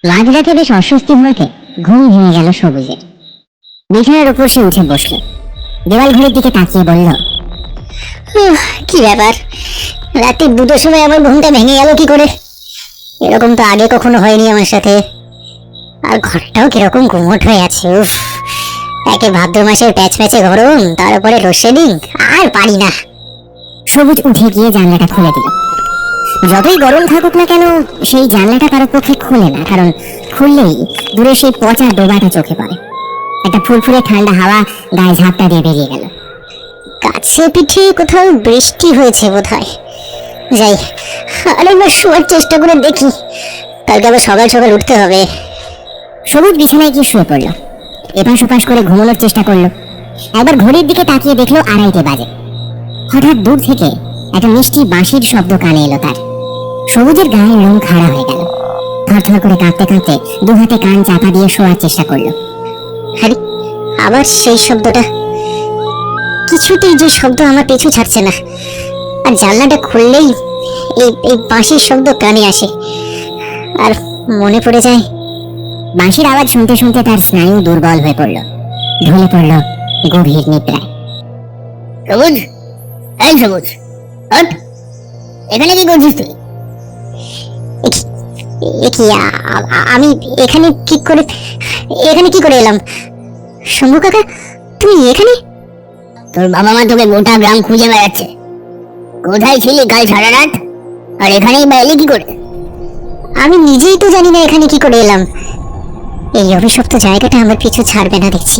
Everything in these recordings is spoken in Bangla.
মাঝরাতে বেশ অস্বস্তি হতে ঘুম ভেঙে গেল সবুজের। বিছানার উপর সে উঠে বসল, দেওয়াল ঘড়ির দিকে তাকিয়ে বলল, কি ব্যাপার, রাতে দুটোর সময় আমার ঘুমটা ভেঙে গেল কি করে? এরকম তো আগে কখনো হয়নি আমার সাথে। আর ঘরটাও কিরকম গুমোট হয়ে আছে। উফ, একে ভাদ্র মাসের প্যাচ প্যাচে গরম, তার উপরে লোডশেডিং, আর পারি না। সবুজ উঠে গিয়ে জানলাটা খুলে দিল। যতই গরম থাকুক না কেন, সেই জানলাটা কারোর পক্ষে খুলে না, কারণ খুললেই দূরে সেই পচা ডোবাটা চোখে পড়ে। একটা ফুরফুরে ঠান্ডা হাওয়া গায়ে ঝাপটা দিয়ে বেরিয়ে গেল। কাছে পিঠে কোথাও বৃষ্টি হয়েছে বোধ হয়। যাই, আরেকবার শোয়ার চেষ্টা করে দেখি, কালকে আবার সকাল সকাল উঠতে হবে। সবুজ বিছানায় গিয়ে শুয়ে পড়ল, এপাশ ওপাশ করে ঘুমানোর চেষ্টা করলো। একবার ঘড়ির দিকে তাকিয়ে দেখলো 2:30 বাজে। হঠাৎ দূর থেকে একটা মিষ্টি বাঁশির শব্দ কানে এলো তার। সবুজের গায়ের লোম খাড়া হয়ে গেল। থরথর করে কাঁপতে কাঁপতে দু হাতে কান চাপা দিয়ে শোয়ার চেষ্টা করলো। আরে, আবার সেই শব্দটা। কিছুতেই যে শব্দ আমার পিছু ছাড়ছে না, আর জানলাটা খুললেই এই বাঁশির শব্দ কানে আসে, আর মনে পড়ে যায়। বাঁশির আওয়াজ শুনতে শুনতে তার স্নায়ু দুর্বল হয়ে পড়ল, ঢলে পড়ল গভীর নিদ্রায়। সবুজ, এই সবুজ, ওঠ, এখানে কি করছিস তুই? আমি এখানে কি করে এলাম? শম্ভু কাকা, তুমি এখানে? তোর বাবা মা তোকে গোটা গ্রাম খুঁজে বেড়াচ্ছে। কোথায় ছিলি কাল সারা রাত, আর এখানেই বা এলি কি করে? আমি নিজেই তো জানি না এখানে কি করে এলাম। এই অভিশপ্ত জায়গাটা আমার পিছু ছাড়বে না দেখছি,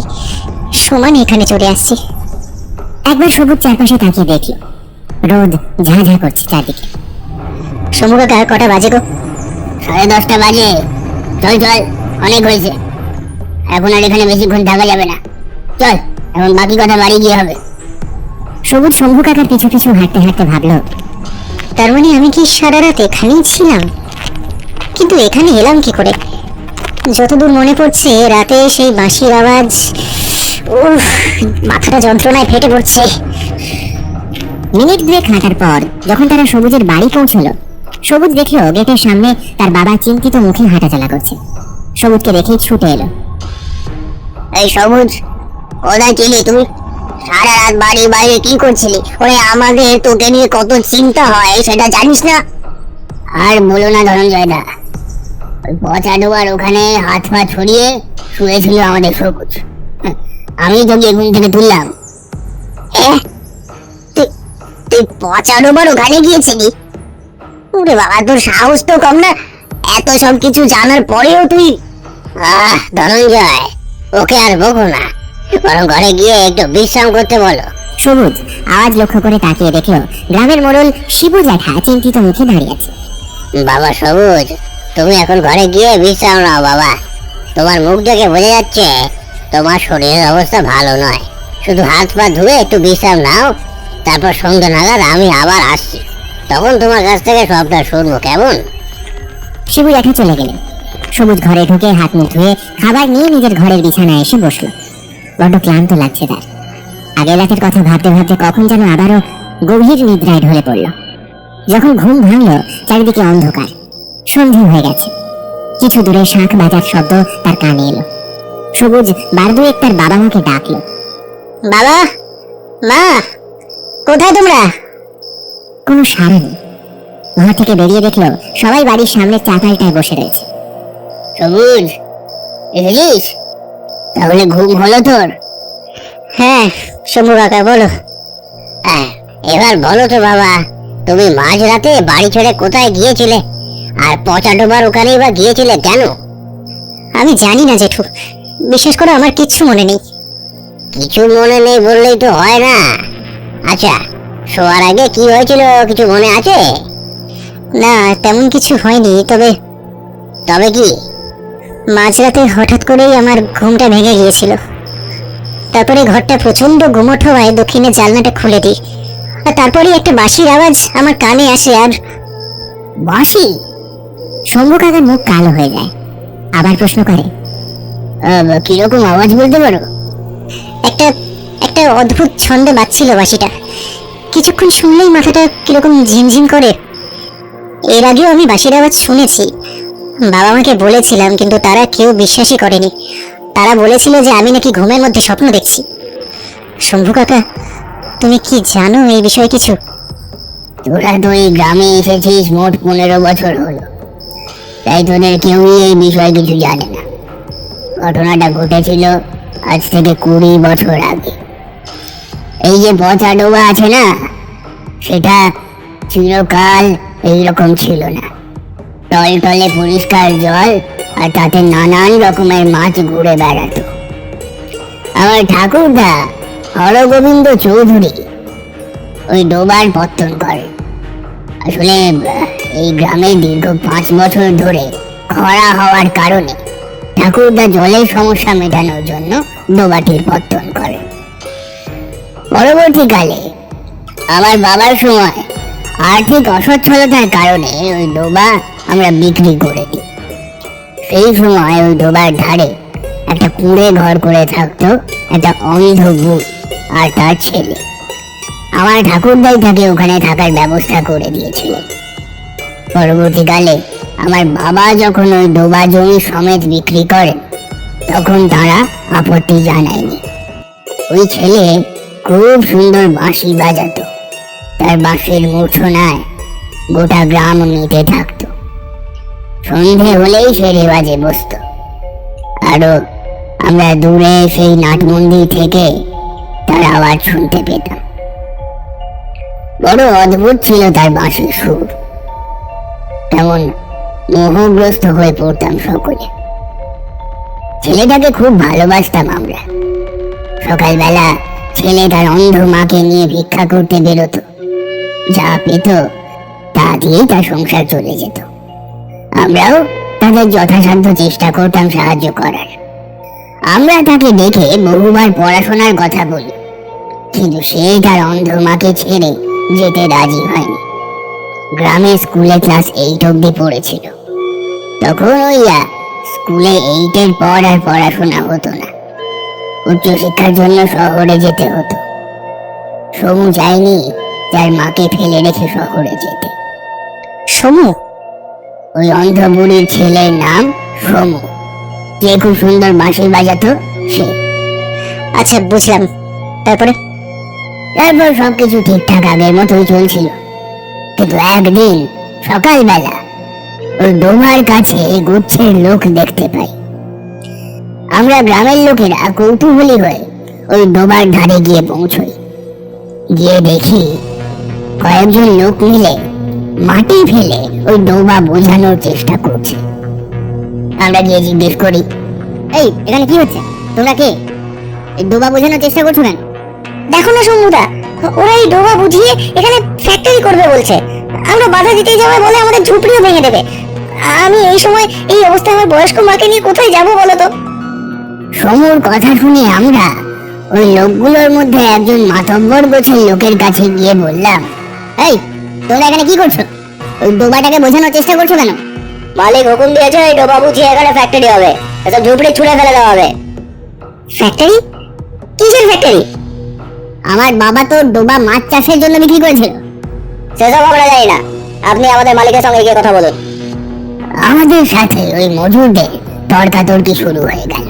সমান এখানে চলে আসছি। একবার সবুজ চারপাশে তাকিয়ে দেখল, রোদ ঝাঁঝা করছে চারদিকে। শম্ভু কাকা, কটা বাজে গো? 10:30 বাজে। চল চল, অনেক হয়েছে, এখন আর এখানে বেশিক্ষণ থাকা যাবে না। চল, এখন বাকি কথা বাড়ি গিয়ে হবে। সবুজ শম্ভু কাকার পিছু পিছু হাঁটতে হাঁটতে ভাবলো, তার মানে আমি কি সারা রাত এখানেই ছিলাম? কিন্তু এখানে এলাম কি করে? যতদূর মনে পড়ছে, রাতে সেই বাঁশির আওয়াজ, উফ, মাথাটা যন্ত্রণায় ফেটে পড়ছে। মিনিট 2 হাঁটার পর যখন তারা সবুজের বাড়ি পৌঁছলো, সবুজ দেখলো গেটের সামনে তার বাবা চিন্তিত মুখে হাঁটাচলা করছে। সবুজকে দেখেই ছুটে এলো। এই সবুজ, কোথায় ছিলি তুই? সারা রাত বাড়ি বাইরে কি করছিলি? ওরে, আমাদের তোকে নিয়ে কত চিন্তা হয়, সেটা জানিস না? আর বলো না ধনঞ্জয় দা, ওই পচা ডোবার ওখানে হাত পা ছড়িয়ে শুয়েছিল আমাদের সবুজ। আমি তোকে ঘুম থেকে তুললাম। তুই পচা ডোবার ওখানে গিয়েছিলি? ওরে বাবা, তোর সাহস তো কম না, এত সব কিছু জানার পরেও তুই। ধনঞ্জয়, ওকে আর বকো না, বরং ঘরে গিয়ে একটু বিশ্রাম করতে বলো। সবুজ আওয়াজ লক্ষ্য করে তাকিয়ে দেখলো গ্রামের মোড়ল শিবু জ্যাঠা চিন্তিত মুখে দাঁড়িয়ে আছে। বাবা সবুজ, তুমি এখন ঘরে গিয়ে বিশ্রাম নাও বাবা। তোমার মুখ দেখে বোঝা যাচ্ছে তোমার শরীরের অবস্থা ভালো নয়। শুধু হাত পা ধুয়ে একটু বিশ্রাম নাও, তারপর সন্ধ্যা নাগাদ আমি আবার আসছি, তখন তোমার কাছ থেকে সবটা শুনবো, কেমন? শিবু জ্যাঠা চলে গেলেন। সবুজ ঘরে ঢুকে হাত মুখ ধুয়ে খাবার নিয়ে নিজের ঘরের বিছানায় এসে বসলো। বড্ড ক্লান্ত লাগছে তার। আগের রাতের কথা ভাবতে ভাবতে কখন যেন আবারও গভীর নিদ্রায় ঢলে পড়ল। যখন ঘুম ভাঙল, চারিদিকে অন্ধকার, সন্ধে হয়ে গেছে। কিছু দূরে শাঁখ বাজার শব্দ তার কানে এলো। সবুজ বার দুয়েক তার বাবা মাকে ডাকলো। বাবা, মা, কোথায় তোমরা? কোনো সাড়া নেই। ঘর থেকে বেরিয়ে দেখলো সবাই বাড়ির সামনে চাতালটায় বসে রয়েছে। সবুজ, এসেছিস? তাহলে ঘুম হলো তোর? হ্যাঁ শম্ভু কাকা, বলো। এবার বলো তো বাবা, তুমি মাঝরাতে বাড়ি ছেড়ে কোথায় গিয়েছিলে, আর পচা ডোবার ওখানেই বা গিয়েছিলে কেন? আমি জানি না জেঠু, বিশেষ করে আমার কিচ্ছু মনে নেই। কিছু মনে নেই বললেই তো হয় না। আচ্ছা, শোয়ার আগে কি হয়েছিল কিছু মনে আছে? না, তেমন কিছু হয়নি। তবে কি? মাঝরাতে হঠাৎ করেই আমার ঘুমটা ভেঙে গিয়েছিল। তারপরে ঘরটা প্রচন্ড গুমোট হওয়ায় দক্ষিণের জানলাটা খুলে দিই, আর তারপরে একটা বাঁশির আওয়াজ আমার কানে আসে। আর বাঁশি? শম্ভু কাকার মুখ কালো হয়ে যায়, আবার প্রশ্ন করে, কিরকম আওয়াজ বলতে পারো? একটা অদ্ভুত ছন্দে বাজছিল বাঁশিটা। কিছুক্ষণ শুনলেই মাথাটা কিরকম ঝিমঝিম করে। এর আগেও আমি বাঁশির আওয়াজ শুনেছি, বাবা মাকে বলেছিলাম, কিন্তু তারা কেউ বিশ্বাসই করেনি। তারা বলেছিল যে আমি নাকি ঘুমের মধ্যে স্বপ্ন দেখছি। শম্ভু কাকা, তুমি কি জানো এই বিষয়ে কিছু? তোরা তো এই গ্রামে এসেছিস মোট 15 বছর হলো, তাই তোদের কেউই এই বিষয়ে কিছু জানে না। ঘটনাটা ঘটেছিল আজ থেকে 20 বছর আগে। এই যে পচা ডোবা আছে না, সেটা চিরকাল এইরকম ছিল না। টলটলে পরিষ্কার জল, আর তাতে নানান রকমের মাছ ঘুরে বেড়াতো। আমার ঠাকুরদা হরগোবিন্দ চৌধুরী ওই ডোবার পত্তন করে। আসলে এই গ্রামে দীর্ঘ 5 বছর ধরে খরা হওয়ার কারণে ঠাকুরদা জলের সমস্যা মেটানোর জন্য ডোবাটির পত্তন করে। পরবর্তীকালে আমার বাবার সময় আর্থিক অসচ্ছলতার কারণে ওই ডোবা আমরা বিক্রি করে দিই। সেই সময় ওই ডোবার ধারে একটা কুঁড়ে ঘর করে থাকতো একটা অন্ধ বুড়ি আর তার ছেলে। আমার ঠাকুরদাই তাকে ওখানে থাকার ব্যবস্থা করে দিয়েছিলেন। পরবর্তীকালে আমার বাবা যখন ওই ডোবা জমি সমেত বিক্রি করেন, তখন তারা আপত্তি জানায়নি। ওই ছেলে খুব সুন্দর বাঁশি বাজাতো। তার বাঁশির মূর্ছনায় গোটা গ্রাম মেতে থাকতো। সন্ধে হলেই সে রেওয়াজে বসত। আরো আমরা দূরে সেই নাটমন্দির থেকে তার আওয়াজ শুনতে পেতাম। বড় অদ্ভুত ছিল তার বাঁশির সুর। তেমন মোহগ্রস্ত হয়ে পড়তাম সকলে। ছেলেটাকে খুব ভালোবাসতাম আমরা। সকালবেলা ছেলে তার অন্ধ মাকে নিয়ে ভিক্ষা করতে বেরোতো। যা পেত তা দিয়েই তার সংসার চলে যেত। আমরাও তাদের যথাসাধ্য চেষ্টা করতাম সাহায্য করার। আমরা তাকে দেখে বহুবার পড়াশোনার কথা বলি, কিন্তু সে তার অন্ধ মাকে ছেড়ে যেতে রাজি হয়নি। গ্রামে স্কুলে ক্লাস 8 অব্দি পড়েছিল। তখন ওই স্কুলে 8-এর পর আর পড়াশোনা হতো না। উচ্চশিক্ষার জন্য শহরে যেতে হতো। সমু চায়নি তার মাকে ফেলে রেখে শহরে যেতে। সমু? ওই অন্ধ বুড়ির ছেলের নাম সমু, যে খুব সুন্দর বাঁশি বাজাতো সে। আচ্ছা, বুঝলাম। তারপরে? তারপর সবকিছু ঠিকঠাক আগের মতোই চলছিল। কিন্তু একদিন সকালবেলা ওই ডোবার কাছে গুচ্ছের লোক দেখতে পাই। আমরা গ্রামের লোকেরা কৌতূহলী হয়ে ওই ডোবার ধারে গিয়ে পৌঁছই। গিয়ে দেখি কয়েকজন লোক মিলে মাটি ফেলে ওই ডোবা বোঝানোর চেষ্টা করছে। আমরা গিয়ে জিজ্ঞেস করি, এই এখানে কি হচ্ছে? তোমরা কে? এই ডোবা বোঝানোর চেষ্টা করছো কেন? দেখো না শম্ভুদা, ওরা এই ডোবা বুঝিয়ে এখানে ফ্যাক্টরি করবে বলছে। আমরা বাধা দিতে যাবে বলে আমাদের ঝুপড়িও ভেঙে দেবে। আমি এই সময় এই অবস্থায় আমার বয়স্ক মাকে নিয়ে কোথায় যাবো বলো তো? সমুর কথা শুনে আমরা ওই লোকগুলোর মধ্যে একজন মাতব্বর গোছের লোকের কাছে গিয়ে বললাম, এই তোমরা এখানে কি করছো? ওই ডোবাটাকে বোঝানোর চেষ্টা করছো কেন? মালিক হুকুম দিয়েছে এই ডোবা বুঝিয়ে এখানে ফ্যাক্টরি হবে, এসব ঝুপড়ি ছুঁড়ে ফেলে দেওয়া হবে। ফ্যাক্টরি? কিসের ফ্যাক্টরি? আমার বাবা তো ডোবা মাছ চাষের জন্য বিক্রি করেছিল। সেসব আমরা জানি না, আপনি আমাদের মালিকের সঙ্গে গিয়ে কথা বলুন। আমাদের সাথে ওই মজুরদের তর্কাতর্কি শুরু হয়ে গেল।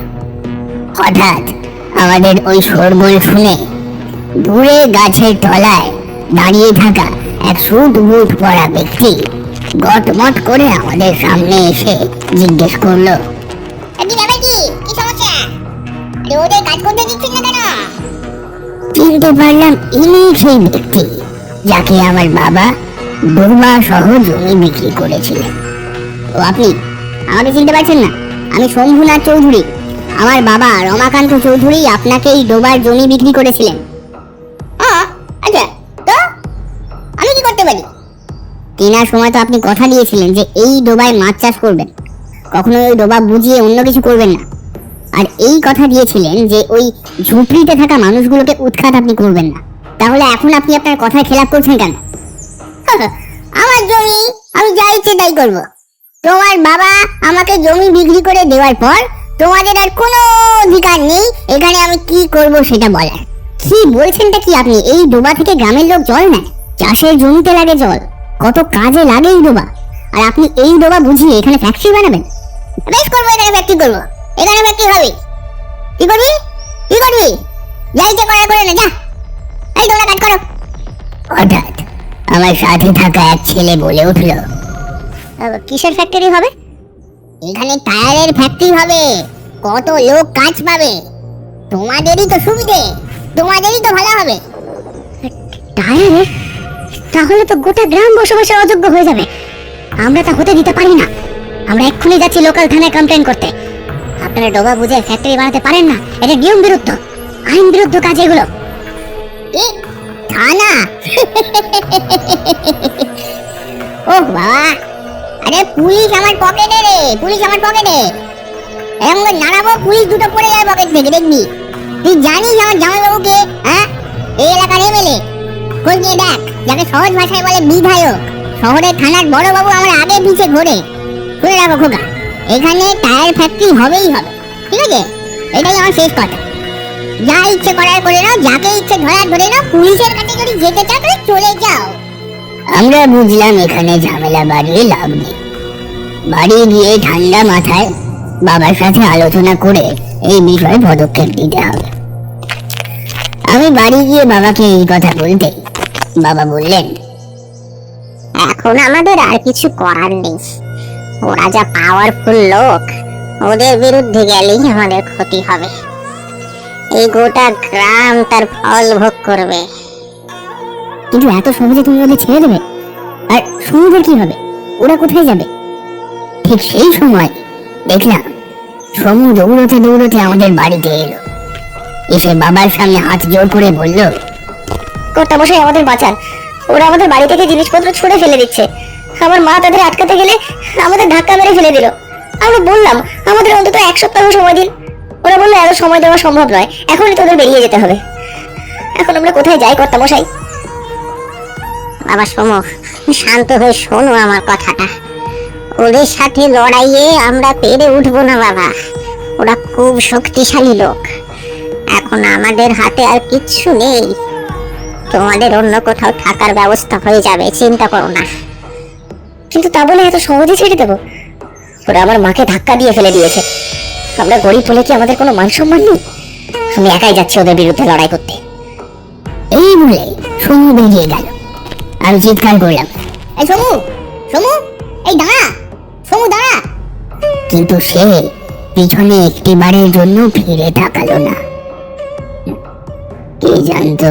হঠাৎ আমাদের ওই শোরগোল শুনে দূরে গাছের তলায় দাঁড়িয়ে থাকা এক স্যুট বুট পরা ব্যক্তি গটমট করে আমাদের সামনে এসে জিজ্ঞেস করলো, চিনতে পারলাম ইনি সেই ব্যক্তি যাকে আমার বাবা ডোবা সহ জমি বিক্রি করেছিলেন। ও আপনি আমাকে চিনতে পারছেন না? আমি শম্ভুনাথ চৌধুরী। আমার বাবা রমাকান্ত চৌধুরী আপনাকে এই ডোবার জমি বিক্রি করেছিলেন। আচ্ছা, তো আমি কি করতে পারি? কেনার সময় তো আপনি কথা দিয়েছিলেন যে এই ডোবায় মাছ চাষ করবেন, কখনো ওই ডোবা বুঝিয়ে অন্য কিছু করবেন না। আর এই কথা দিয়েছিলেন যে ওই ঝুপড়িতে থাকা মানুষগুলোকে উৎখাত আপনি করবেন না। তাহলে এখন আপনি আপনার কথায় খেলাপ করছেন কেন? আমার জমি আমি যা ইচ্ছে তাই করবো। তোমার বাবা আমাকে জমি বিক্রি করে দেওয়ার পর তোমাদের আর কোনো অধিকার নেই এখানে আমি কি করব সেটা বলার। কি বলছেনটা কি আপনি? এই ডোবা থেকে গ্রামের লোক জল নেয়, চাষের জমিতে লাগে জল, কত কাজে লাগে এই ডোবা। আর আপনি এই ডোবা বুঝিয়ে এখানে ফ্যাক্টরি বানাবেন? বেশ করবো, এখানে ফ্যাক্টরি করবো, এখানে ফ্যাক্টরি হবে। কি করবি? কি করবি? যা ইচ্ছে করার করে না, যা। এই তোমরা কাজ করো। হঠাৎ আমার সাথে থাকা এক ছেলে বলে উঠলো, কিসের ফ্যাক্টরি হবে? এখানে টায়ারের ফ্যাক্টরি হবে, কত লোক কাজ পাবে, তোমাদেরই তো সুবিধে, তোমাদেরই তো ভালো হবে। টায়ারের? তাহলে তো গোটা গ্রাম বসবাসের অযোগ্য হয়ে যাবে। আমরা তা হতে দিতে পারি না। আমরা এক্ষুনি যাচ্ছি লোকাল থানায় কমপ্লেন করতে। আপনারা ডোবা বুঝে ফ্যাক্টরি বানাতে পারেন না, এটা নিয়ম বিরুদ্ধ, আইন বিরুদ্ধ কাজ এগুলো। কি? থানা? ও বাবা, আরে পুলিশ আমার পকেটে রে, পুলিশ আমার পকেটে। এরকম করে নাড়াবো, পুলিশ দুটো পড়ে যায় পকেট থেকে, দেখবি। তুই জানিস আমার জামাইবাবুকে? হ্যাঁ, এই এলাকার এমএলএ। খোঁজ নিয়ে দেখ, যাকে সহজ ভাষায় বলে বিধায়ক। শহরের থানার বড় বাবু আমার আগে পিছে ঘোরে। শুনে রাখো খোকা, এখানে টায়ার ফ্যাক্টরি হবেই হবে, ঠিক আছে? এটাই আমার শেষ কথা। যা ইচ্ছে করার করে নাও, যাকে ইচ্ছে ধরার ধরে নাও, পুলিশের কাছে যদি যেতে চাও তাহলে চলে যাও। আমরা বুঝলাম এখানে ঝামেলা বাড়িয়ে লাভ নেই। বাড়ি গিয়ে ঠান্ডা মাথায় বাবার সাথে আলোচনা করে এই বিষয়ে পদক্ষেপ নিতে হবে। আমি বাড়ি গিয়ে বাবাকে এই কথা বলতে বাবা বললেন, এখন আমাদের আর কিছু করার নেই। ওরা যা পাওয়ারফুল লোক, ওদের বিরুদ্ধে গেলেই আমাদের ক্ষতি হবে। এই গোটা গ্রাম তার ফল ভোগ করবে। কিন্তু এত সহজে তুমি ওদের ছেড়ে দেবে? আর সমুদ্রের কি হবে? ওরা কোথায় যাবে? ঠিক সেই সময় দেখলাম সমু দৌড়তে দৌড়তে আমাদের বাড়িতে এলো। এসে বাবার সামনে হাত জোর করে বলল, কর্তা মশাই, আমাদের বাঁচান। ওরা আমাদের বাড়ি থেকে জিনিসপত্র ছুঁড়ে ফেলে দিচ্ছে। আমার মা তাদের আটকাতে গেলে আমাদের ধাক্কা মেরে ফেলে দিল। আমরা বললাম আমাদের অন্তত 1 সপ্তাহ সময় দিন। ওরা বললো এত সময় দেওয়া সম্ভব নয়, এখনই তোদের বেরিয়ে যেতে হবে। এখন আমরা কোথায় যাই কর্তা মশাই? বাবা সমু, শান্ত হয়ে শোনো আমার কথাটা। ওদের সাথে লড়াইয়ে আমরা পেরে উঠবো না বাবা, ওরা খুব শক্তিশালী লোক। এখন আমাদের হাতে আর কিচ্ছু নেই, তোমাদের অন্য কোথাও থাকার ব্যবস্থা হয়ে যাবে, চিন্তা করো না। কিন্তু তা বলে এত সহজে ছেড়ে দেবো? ওরা আমার মাকে ধাক্কা দিয়ে ফেলে দিয়েছে। আমরা গরিব বলে কি আমাদের কোনো মান সম্মান নেই? আমি একাই যাচ্ছি ওদের বিরুদ্ধে লড়াই করতে। এই বলে সমু বেরিয়ে গেল। আমি চিৎকার করলাম, এই সমু, সমু, এই দাঁড়া, সমু দাঁড়া। কিন্তু সে পিছনে একটিবারের জন্য ফিরে তাকালো না। কে জানতো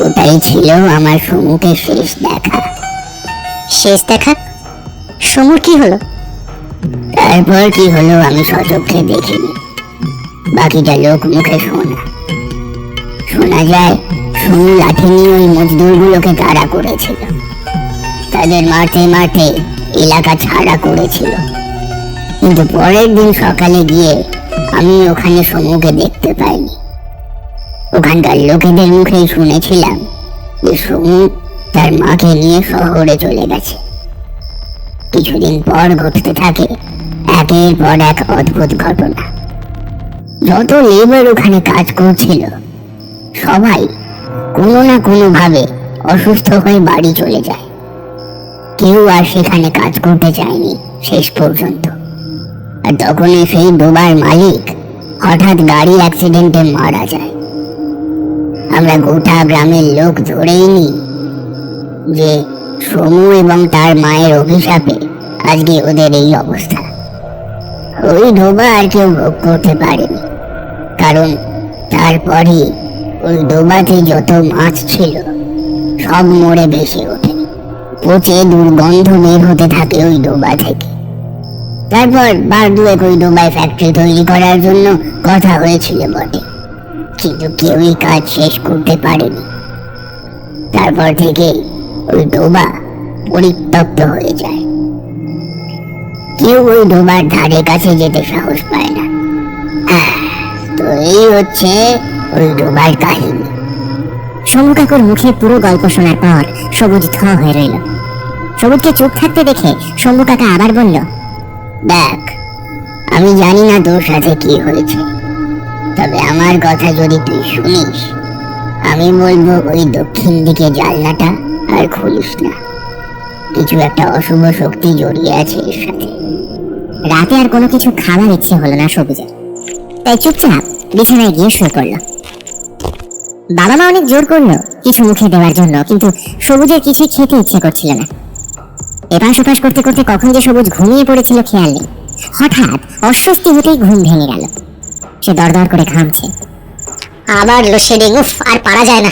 ওটাই ছিল আমার সমুকে শেষ দেখা। শেষ দেখা? সমুর কি হলো? তারপর কি হলো আমি সচক্ষে দেখিনি, বাকিটা লোক মুখে শোনা। শোনা যায় সমু লাঠি নিয়ে ওই মজদুরগুলোকে তাড়া করেছিল, তাদের মারতে মারতে এলাকা ছাড়া করেছিল। কিন্তু পরের দিন সকালে গিয়ে আমি ওখানে সমুকে দেখতে পাইনি। ওখানকার লোকেদের মুখেই শুনেছিলাম যে সমু তার মাকে নিয়ে শহরে চলে গেছে। কিছুদিন পর ঘটতে থাকে একের পর এক অদ্ভুত ঘটনা। যত লেবার ওখানে কাজ করছিল সবাই কোনো না কোনো ভাবে অসুস্থ হয়ে বাড়ি চলে যায়। কেউ আর সেখানে কাজ করতে চায়নি শেষ পর্যন্ত। আর তখনই সেই ডোবার মালিক হঠাৎ গাড়ি অ্যাক্সিডেন্টে মারা যায়। আমরা গোটা গ্রামের লোক ধরেই নিই যে সমু এবং তার মায়ের অভিশাপে আজকে ওদের এই অবস্থা। ওই ডোবা আর কেউ ভোগ করতে পারেনি, কারণ তারপরে ওই ডোবাতে যত মাছ ছিল সব মরে ভেসে ওঠে, পচে দুর্গন্ধ বের হতে থাকে ওই ডোবা থেকে। তারপর বার দুয়েক ওই ডোবায় ফ্যাক্টরি তৈরি করার জন্য কথা হয়েছিল বটে, কিন্তু কেউই কাজ শেষ করতে পারেনি। তারপর থেকে ওই ডোবা পরিত্যক্ত হয়ে যায়, কেউ ওই ডোবার ধারে কাছে যেতে সাহস পায় না। তো এই হচ্ছে ওই ডোবার কাহিনী। সমু কাকুর মুখে পুরো গল্প শোনার পর সবুজ থ হয়ে রইল। সবুজকে চুপ থাকতে দেখে শম্ভু কাকা আবার বলল, দেখ, আমি জানি না তোর সাথে কি হয়েছে, তবে আমার কথা যদি তুই শুনিস, আমি বলবো ওই দক্ষিণ দিকে জানলাটা আর খুলিস না। কিছু একটা অশুভ শক্তি জড়িয়ে আছে এর সাথে। রাতে আর কোনো কিছু খাবার ইচ্ছে হলো না সবুজের, তাই চুপচাপ বিছানায় গিয়ে শুয়ে পড়ল। বাবা মা অনেক জোর করলো কিছু মুখে দেওয়ার জন্য, কিন্তু সবুজের কিছুই খেতে ইচ্ছে করছিল না। এপাশ ওপাশ করতে করতে কখন যে সবুজ ঘুমিয়ে পড়েছিল খেয়াল নেই। হঠাৎ অস্বস্তি হতেই ঘুম ভেঙে গেল। সে দরদর করে ঘামছে। আবার লোডশেডিং, উফ, আর পারা যায় না।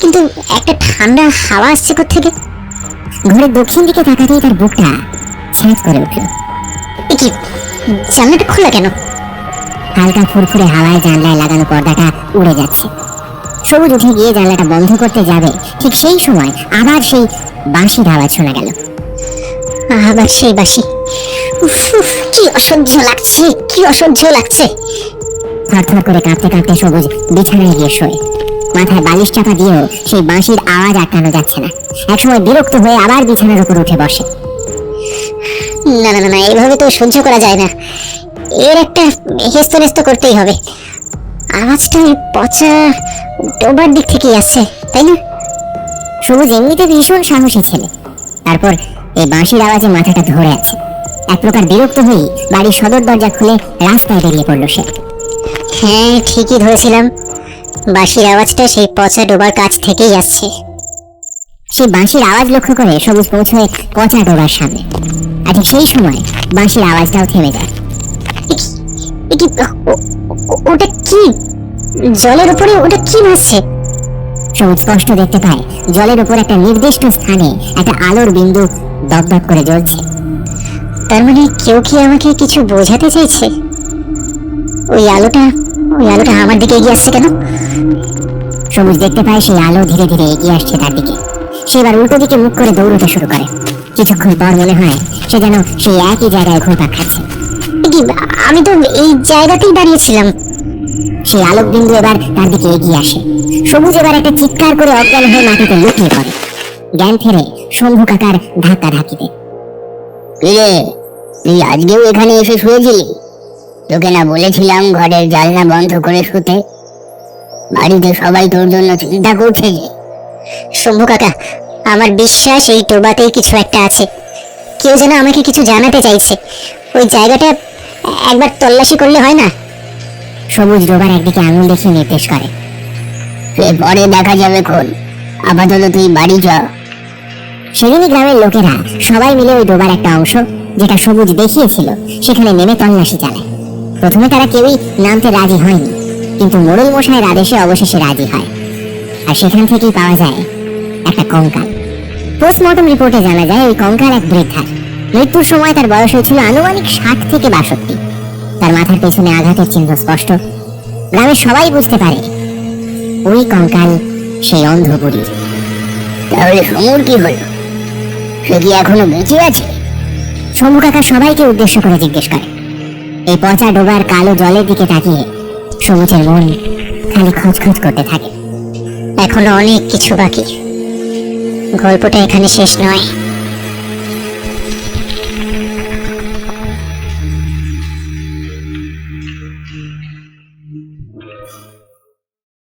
কিন্তু একটা ঠান্ডা হাওয়া আসছে কোত্থেকে? ঘরের দক্ষিণ দিকে তাকাতেই তার বুকটা ছ্যাঁচ করে উঠল। এ কি, জানলাটা খোলা কেন? হালকা ফুরফুরে হাওয়ায় জানলায় লাগানো পর্দাটা উড়ে যাচ্ছে। সবুজ উঠে গিয়ে জানলাটা বন্ধ করতে যাবে, ঠিক সেই সময় আবার সেই বাঁশির আওয়াজ শোনা গেল। আবার সেই বাঁশি। উফ উফ, কি অসহ্য লাগছে, কি অসহ্য লাগছে। থরথর করে কাঁপতে কাঁপতে সবুজ বিছানায় গিয়ে শোয়। মাথায় বালিশ চাপা দিয়েও সেই বাঁশির আওয়াজ আটকানো যাচ্ছে না। একসময় বিরক্ত হয়ে আবার বিছানার উপর উঠে বসে। না না না না, এইভাবে তো সহ্য করা যায় না। এর একটা হেস্ত নেস্ত করতেই হবে। আওয়াজটা ওই পচা ডোবার দিক থেকেই আসছে, তাই না? সবুজ এমনিতে ভীষণ সাহসী ছেলে, তারপর এই বাঁশির আওয়াজে মাথাটা ধরে আছে। এক প্রকার বিরক্ত হয়ে বাড়ির সদর দরজা খুলে রাস্তায় বেরিয়ে পড়ল সে। হ্যাঁ, ঠিকই ধরেছিলাম, বাঁশির আওয়াজটা সেই পচা ডোবার কাছ থেকেই আসছে। সেই বাঁশির আওয়াজ লক্ষ্য করে সবুজ পৌঁছয় পচা ডোবার সামনে। আর ঠিক সেই সময় বাঁশির আওয়াজটাও থেমে যায়। ওটা কি? জলের উপরে ওটা কি ভাসছে? সবুজ স্পষ্ট দেখতে পায় জলের উপর একটা নির্দিষ্ট স্থানে একটা আলোর বিন্দু দপদপ করে জ্বলছে। তার মানে কেউ কি আমাকে কিছু বোঝাতে চাইছে? ওই আলোটা আমার দিকে এগিয়ে আসছে কেন? সবুজ দেখতে পায় সেই আলো ধীরে ধীরে এগিয়ে আসছে তার দিকে। সে এবার উল্টো দিকে মুখ করে দৌড়তে শুরু করে। কিছুক্ষণ পর মনে হয় সে যেন সেই একই জায়গায় ঘুরপাক খাচ্ছে। কি, আমি তো এই জায়গাতেই দাঁড়িয়েছিলাম। সেই আলোক বিন্দু এবার তার দিকে এগিয়ে আসে। সবুজ এবার একটা চিৎকার করে অজ্ঞান হয়ে মাটিতে লুটিয়ে পড়ে। জ্ঞান ফেরে শম্ভু কাকার ধাক্কা ধাক্কিতে। কিরে, তুই আজকেও এখানে এসে শুয়েছিলি? তোকে না বলেছিলাম ঘরের জানলা বন্ধ করে শুতে? বাড়িতে সবাই তোর জন্য চিন্তা করছে যে। শম্ভু কাকা, আমার বিশ্বাস এই টোবাতেই কিছু একটা আছে। কেউ যেন আমাকে কিছু জানাতে চাইছে। ওই জায়গাটা একবার তল্লাশি করলে হয় না? সবুজ ডোবার একদিকে আঙুল দেখিয়ে নির্দেশ করে। সে পরে দেখা যাবে খন, আপাতত তুই বাড়ি যা। সেদিনই গ্রামের লোকেরা সবাই মিলে ওই ডোবার একটা অংশ, যেটা সবুজ দেখিয়েছিল, সেখানে নেমে তল্লাশি চালায়। প্রথমে তারা কেউই নামতে রাজি হয়নি, কিন্তু মোড়ল মশাইয়ের আদেশে অবশেষে রাজি হয়। আর সেখান থেকেই পাওয়া যায় একটা কঙ্কাল। পোস্টমর্টম রিপোর্টে জানা যায় ওই কঙ্কাল এক বৃদ্ধার। মৃত্যুর সময় তার বয়স হয়েছিল আনুমানিক 60 থেকে 62। তার মাথার পেছনে আঘাতের চিহ্ন স্পষ্ট। গ্রামের সবাই বুঝতে পারে ওই কঙ্কাল সেই অন্ধ বুড়ির। তাহলে সমুর কি হলো? সে কি এখনো বেঁচে আছে? শম্ভু কাকা সবাইকে উদ্দেশ্য করে জিজ্ঞেস করে। এই পচা ডোবার কালো জলের দিকে তাকিয়ে সবুজের মন খালি খচখচ করতে থাকে। এখনো অনেক কিছু বাকি। গল্পটা এখানে শেষ নয়।